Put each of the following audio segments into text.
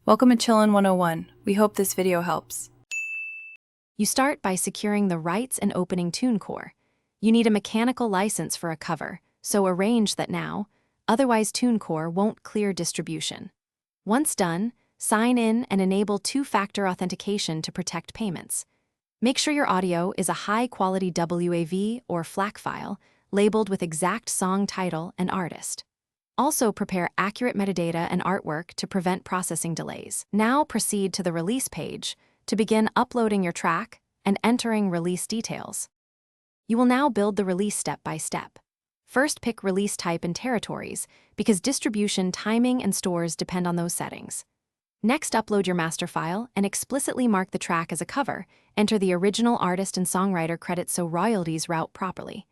Welcome to Chillin' 101. We hope this video helps. You start by securing the rights and opening Tunecore. You need a mechanical license for a cover, so arrange that now, otherwise Tunecore won't clear distribution. Once done, sign in and enable two-factor authentication to protect payments. Make sure your audio is a high-quality WAV or FLAC file labeled with exact song title and artist. Also prepare accurate metadata and artwork to prevent processing delays. Now proceed to the release page to begin uploading your track and entering release details. You will now build the release step by step. First, pick release type and territories because distribution timing and stores depend on those settings. Next, upload your master file and explicitly mark the track as a cover. Enter the original artist and songwriter credits so royalties route properly.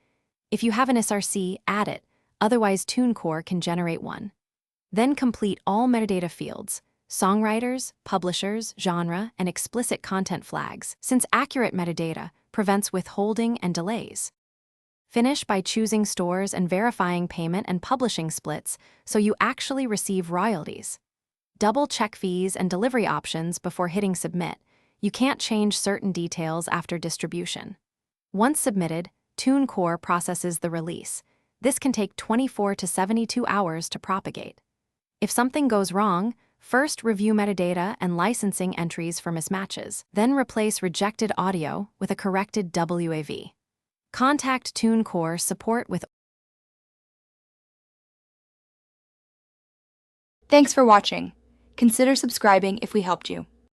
If you have an SRC, add it. Otherwise, Tunecore can generate one. Then complete all metadata fields, songwriters, publishers, genre, and explicit content flags, since accurate metadata prevents withholding and delays. Finish by choosing stores and verifying payment and publishing splits so you actually receive royalties. Double-check fees and delivery options before hitting submit. You can't change certain details after distribution. Once submitted, Tunecore processes the release. This can take 24 to 72 hours to propagate. If something goes wrong, first review metadata and licensing entries for mismatches, then replace rejected audio with a corrected WAV. Contact Tunecore support with. Thanks for watching. Consider subscribing if we helped you.